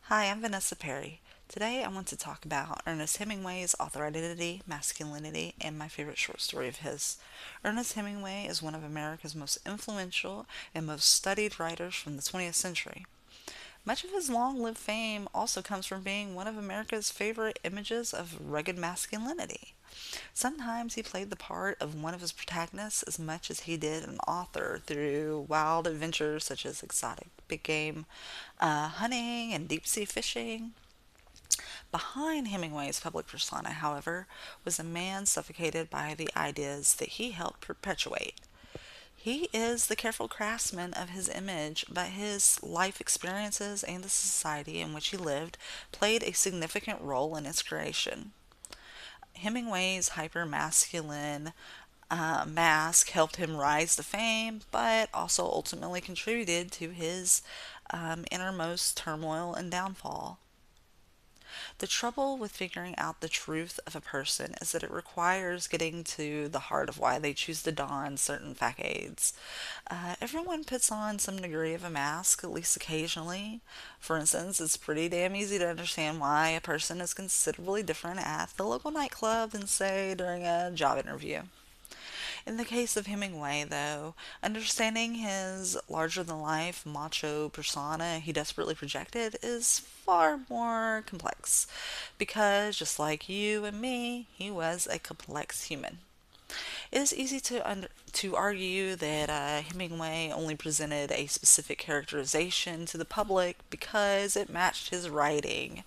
Hi, I'm Vanessa Perry. Today I want to talk about Ernest Hemingway's author identity, masculinity, and my favorite short story of his. Ernest Hemingway is one of America's most influential and most studied writers from the 20th century. Much of his long lived fame also comes from being one of America's favorite images of rugged masculinity. Sometimes he played the part of one of his protagonists as much as he did an author through wild adventures such as exotic big game hunting and deep sea fishing. Behind Hemingway's public persona, however, was a man suffocated by the ideas that he helped perpetuate. He is the careful craftsman of his image, but his life experiences and the society in which he lived played a significant role in its creation. Hemingway's hyper masculine mask helped him rise to fame, but also ultimately contributed to his innermost turmoil and downfall. The trouble with figuring out the truth of a person is that it requires getting to the heart of why they choose to don certain facades. Everyone puts on some degree of a mask, at least occasionally. For instance, it's pretty damn easy to understand why a person is considerably different at the local nightclub than, say, during a job interview. In the case of Hemingway, though, understanding his larger than life macho persona he desperately projected is far more complex, because just like you and me, he was a complex human. It is easy to argue that Hemingway only presented a specific characterization to the public because it matched his writing.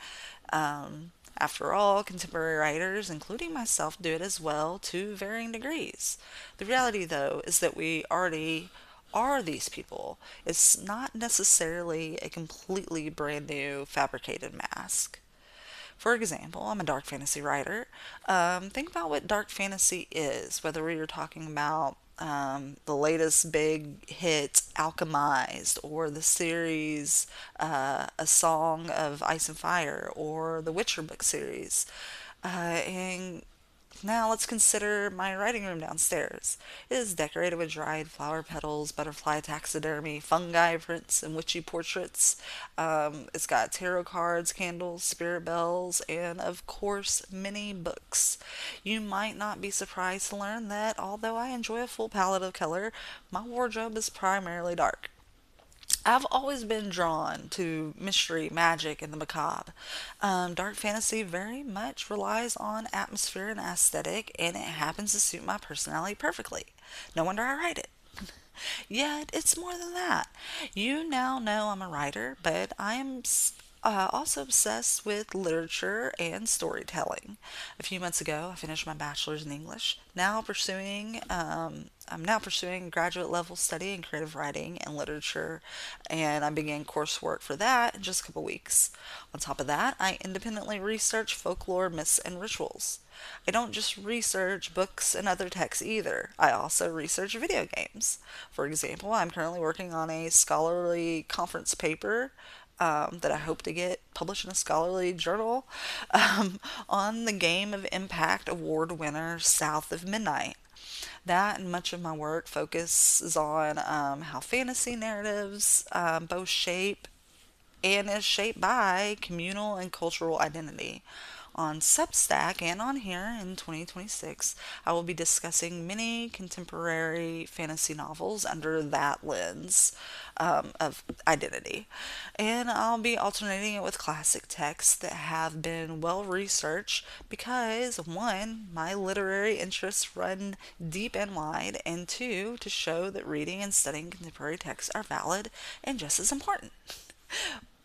After all, contemporary writers, including myself, do it as well to varying degrees. The reality, though, is that we already are these people. It's not necessarily a completely brand new fabricated mask. For example, I'm a dark fantasy writer. Think about what dark fantasy is, whether you're talking about the latest big hit, Alchemized, or the series A Song of Ice and Fire, or the Witcher book series. And now let's consider my writing room downstairs. It is decorated with dried flower petals, butterfly taxidermy, fungi prints, and witchy portraits. It's got tarot cards, candles, spirit bells, and of course, many books. You might not be surprised to learn that although I enjoy a full palette of color, my wardrobe is primarily dark. I've always been drawn to mystery, magic, and the macabre. Dark fantasy very much relies on atmosphere and aesthetic, and it happens to suit my personality perfectly. No wonder I write it. Yet, it's more than that. You now know I'm a writer, but I am also obsessed with literature and storytelling. A few months ago, I finished my bachelor's in English. I'm now pursuing graduate level study in creative writing and literature, and I began coursework for that in just a couple weeks. On top of that, I independently research folklore, myths, and rituals. I don't just research books and other texts either. I also research video games. For example, I'm currently working on a scholarly conference paper that I hope to get published in a scholarly journal on the Game of Impact Award winner South of Midnight. That and much of my work focuses on how fantasy narratives both shape and is shaped by communal and cultural identity. On Substack and on here in 2026, I will be discussing many contemporary fantasy novels under that lens of identity. And I'll be alternating it with classic texts that have been well researched because, one, my literary interests run deep and wide, and two, to show that reading and studying contemporary texts are valid and just as important.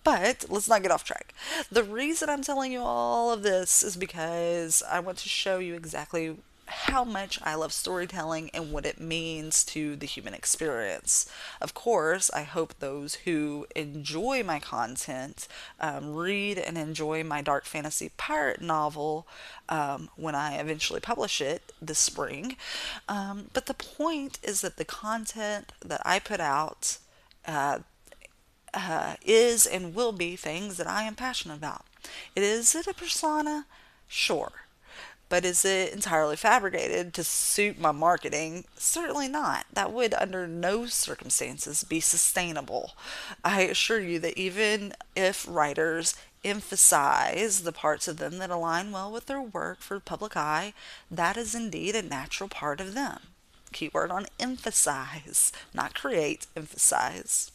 But let's not get off track. The reason I'm telling you all of this is because I want to show you exactly how much I love storytelling and what it means to the human experience. Of course, I hope those who enjoy my content read and enjoy my dark fantasy pirate novel when I eventually publish it this spring. But the point is that the content that I put out is and will be things that I am passionate about. Is it a persona? Sure. But is it entirely fabricated to suit my marketing? Certainly not. That would, under no circumstances, be sustainable. I assure you that even if writers emphasize the parts of them that align well with their work for public eye, that is indeed a natural part of them. Keyword on emphasize, not create, emphasize.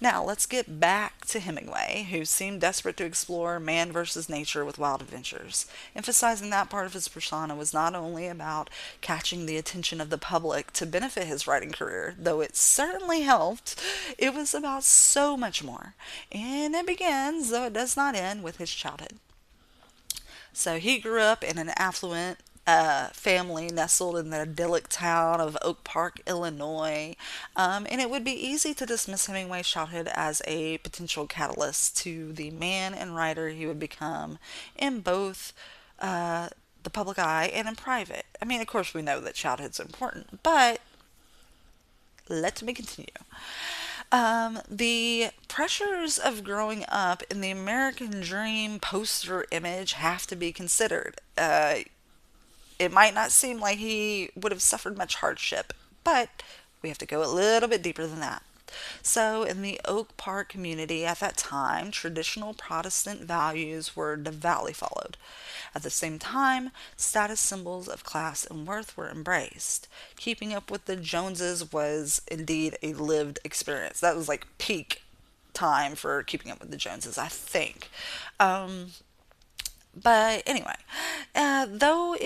Now, let's get back to Hemingway, who seemed desperate to explore man versus nature with wild adventures. Emphasizing that part of his persona was not only about catching the attention of the public to benefit his writing career, though it certainly helped, it was about so much more. And it begins, though it does not end, with his childhood. So he grew up in an affluent family nestled in the idyllic town of Oak Park, Illinois. And it would be easy to dismiss Hemingway's childhood as a potential catalyst to the man and writer he would become in both the public eye and in private. I mean, of course, we know that childhood's important, but let me continue. The pressures of growing up in the American dream poster image have to be considered. It might not seem like he would have suffered much hardship, but we have to go a little bit deeper than that. So, in the Oak Park community at that time, traditional Protestant values were devoutly followed. At the same time, status symbols of class and worth were embraced. Keeping up with the Joneses was indeed a lived experience. That was like peak time for keeping up with the Joneses, I think. But anyway, though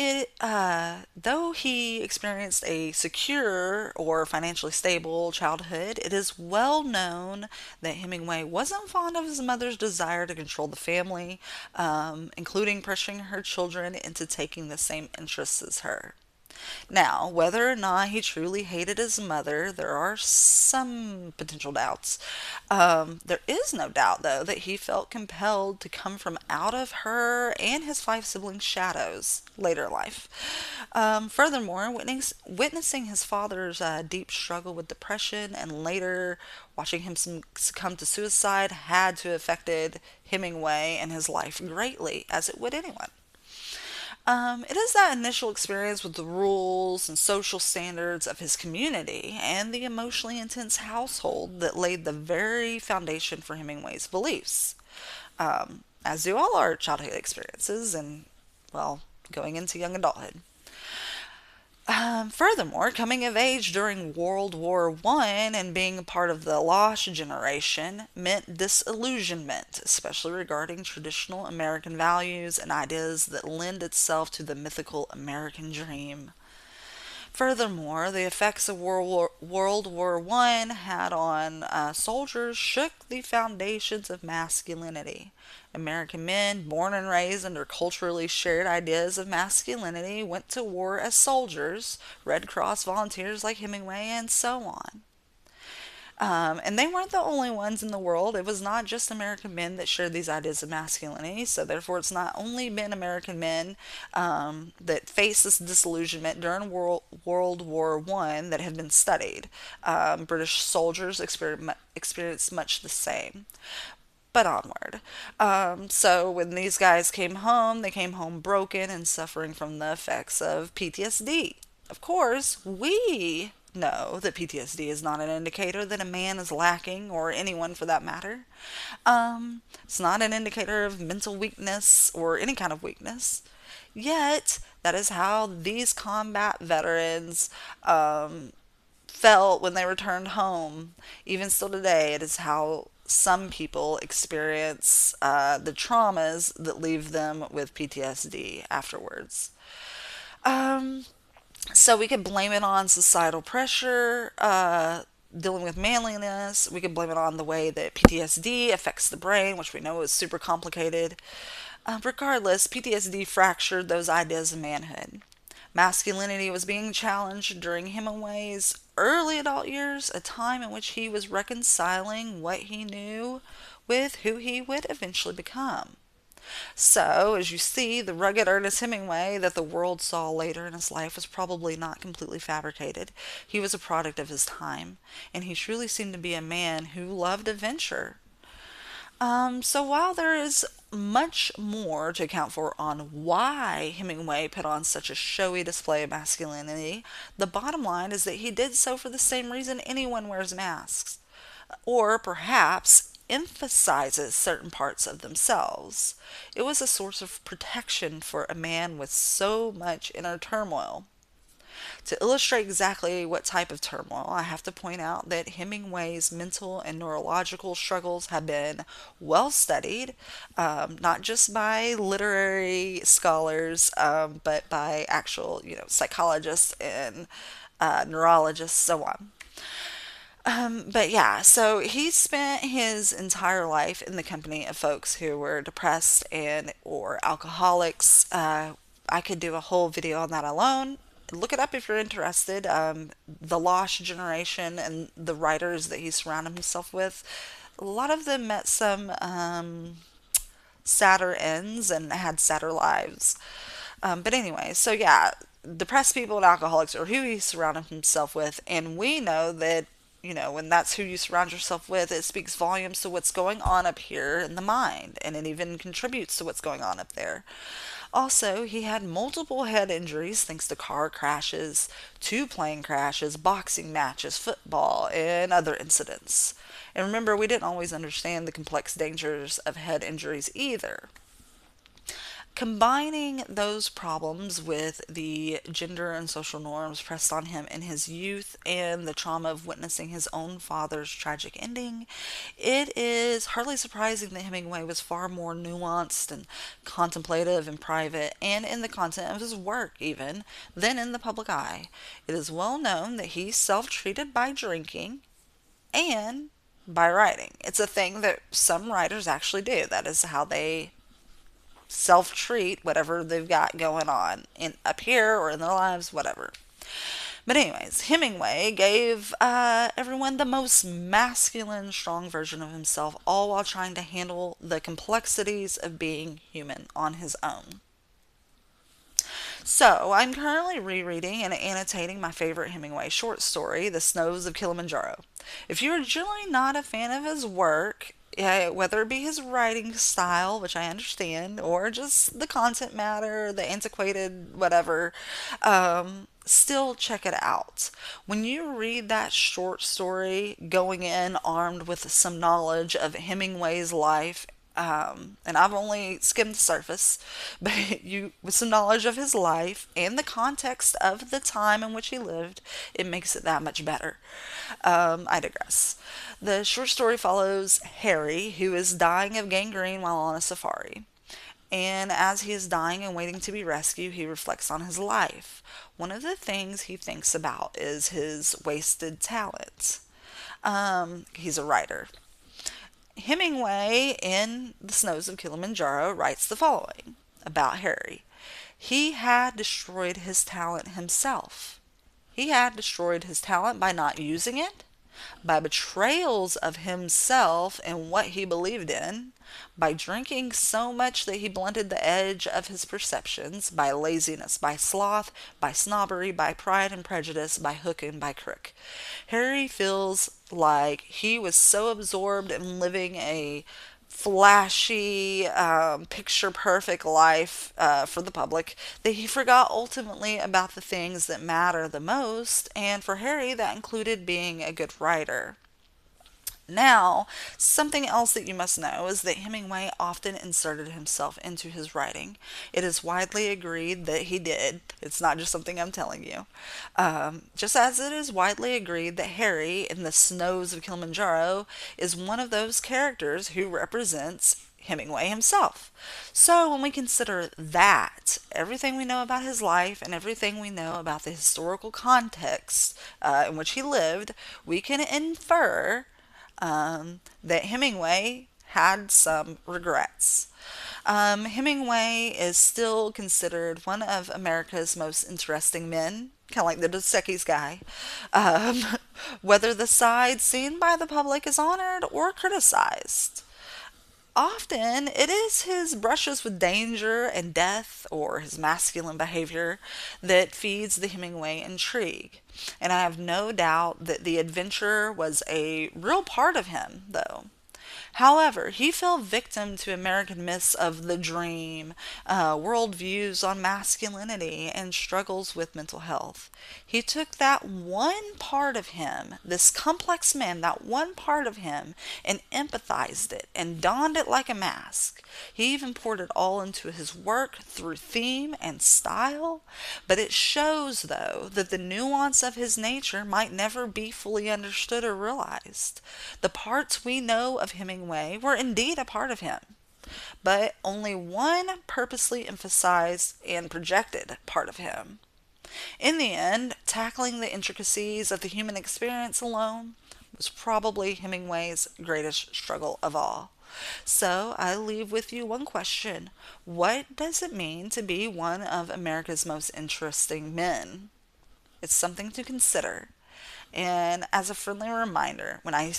he experienced a secure or financially stable childhood, it is well known that Hemingway wasn't fond of his mother's desire to control the family, including pressuring her children into taking the same interests as her. Now, whether or not he truly hated his mother, there are some potential doubts. There is no doubt, though, that he felt compelled to come from out of her and his five siblings' shadows later in life. Furthermore, witnessing his father's deep struggle with depression and later watching him succumb to suicide had to have affected Hemingway and his life greatly, as it would anyone. It is that initial experience with the rules and social standards of his community and the emotionally intense household that laid the very foundation for Hemingway's beliefs, as do all our childhood experiences and, well, going into young adulthood. Furthermore, coming of age during World War One and being a part of the lost generation meant disillusionment, especially regarding traditional American values and ideas that lend itself to the mythical American dream. Furthermore, the effects of World War One had on soldiers shook the foundations of masculinity. American men, born and raised under culturally shared ideas of masculinity, went to war as soldiers, Red Cross volunteers like Hemingway, and so on. And they weren't the only ones in the world. It was not just American men that shared these ideas of masculinity. So therefore, it's not only been American men that faced this disillusionment during World War One that have been studied. British soldiers experienced much the same. But onward. So when these guys came home, they came home broken and suffering from the effects of PTSD. Of course, we know that PTSD is not an indicator that a man is lacking, or anyone for that matter. It's not an indicator of mental weakness or any kind of weakness. Yet, that is how these combat veterans felt when they returned home. Even still today, it is how some people experience the traumas that leave them with PTSD afterwards. So we could blame it on societal pressure, dealing with manliness. We could blame it on the way that PTSD affects the brain, which we know is super complicated. Regardless, PTSD fractured those ideas of manhood. Masculinity was being challenged during Hemingway's early adult years, a time in which he was reconciling what he knew with who he would eventually become. So, as you see, the rugged Ernest Hemingway that the world saw later in his life was probably not completely fabricated. He was a product of his time, and he truly seemed to be a man who loved adventure. So while there is much more to account for on why Hemingway put on such a showy display of masculinity, the bottom line is that he did so for the same reason anyone wears masks. Or perhaps emphasizes certain parts of themselves. It was a source of protection for a man with so much inner turmoil. To illustrate exactly what type of turmoil, I have to point out that Hemingway's mental and neurological struggles have been well studied, not just by literary scholars, but by actual, psychologists and neurologists, so on. But yeah, so he spent his entire life in the company of folks who were depressed and or alcoholics. I could do a whole video on that alone. Look it up if you're interested. The Lost Generation and the writers that he surrounded himself with, a lot of them met some sadder ends and had sadder lives. But anyway, so yeah, depressed people and alcoholics are who he surrounded himself with, and we know that when that's who you surround yourself with, it speaks volumes to what's going on up here in the mind, and it even contributes to what's going on up there. Also, he had multiple head injuries thanks to car crashes, two plane crashes, boxing matches, football, and other incidents. And remember, we didn't always understand the complex dangers of head injuries either. Combining those problems with the gender and social norms pressed on him in his youth and the trauma of witnessing his own father's tragic ending, it is hardly surprising that Hemingway was far more nuanced and contemplative in private and in the content of his work, even, than in the public eye. It is well known that he self treated by drinking and by writing. It's a thing that some writers actually do. That is how they self treat whatever they've got going on in up here or in their lives, whatever. But anyways, Hemingway gave everyone the most masculine, strong version of himself, all while trying to handle the complexities of being human on his own. So, I'm currently rereading and annotating my favorite Hemingway short story, The Snows of Kilimanjaro. If you're generally not a fan of his work, whether it be his writing style, which I understand, or just the content matter, the antiquated whatever, still check it out. When you read that short story going in armed with some knowledge of Hemingway's life, and I've only skimmed the surface, but you, with some knowledge of his life and the context of the time in which he lived, it makes it that much better. I digress. The short story follows Harry, who is dying of gangrene while on a safari. And as he is dying and waiting to be rescued, he reflects on his life. One of the things he thinks about is his wasted talent. He's a writer. Hemingway, in The Snows of Kilimanjaro, writes the following about Harry. He had destroyed his talent himself. He had destroyed his talent by not using it, by betrayals of himself and what he believed in, by drinking so much that he blunted the edge of his perceptions, by laziness, by sloth, by snobbery, by pride and prejudice, by hook and by crook. Harry feels like he was so absorbed in living a flashy, picture perfect life for the public that he forgot ultimately about the things that matter the most, and for Harry, that included being a good writer. Now, something else that you must know is that Hemingway often inserted himself into his writing. It is widely agreed that he did. It's not just something I'm telling you. Just as it is widely agreed that Harry in The Snows of Kilimanjaro is one of those characters who represents Hemingway himself. So when we consider that, everything we know about his life and everything we know about the historical context in which he lived, we can infer that Hemingway had some regrets. Hemingway is still considered one of America's most interesting men, kind of like the Dos Equis guy. Um, whether the side seen by the public is honored or criticized. Often it is his brushes with danger and death or his masculine behavior that feeds the Hemingway intrigue. And I have no doubt that the adventure was a real part of him, though. However, he fell victim to American myths of the dream, worldviews on masculinity, and struggles with mental health. He took that one part of him, this complex man, that one part of him, and empathized it and donned it like a mask. He even poured it all into his work through theme and style. But it shows, though, that the nuance of his nature might never be fully understood or realized. The parts we know of Hemingway were indeed a part of him, but only one purposely emphasized and projected part of him. In the end, tackling the intricacies of the human experience alone was probably Hemingway's greatest struggle of all. So I leave with you one question. What does it mean to be one of America's most interesting men? It's something to consider. And as a friendly reminder, when I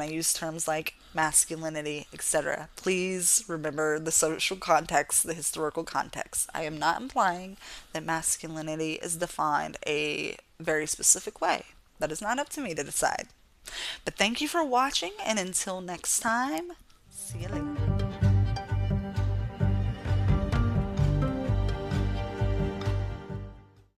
use terms like masculinity, etc., please remember the social context, the historical context. I am not implying that masculinity is defined a very specific way. That is not up to me to decide. But thank you for watching, and until next time, see you later.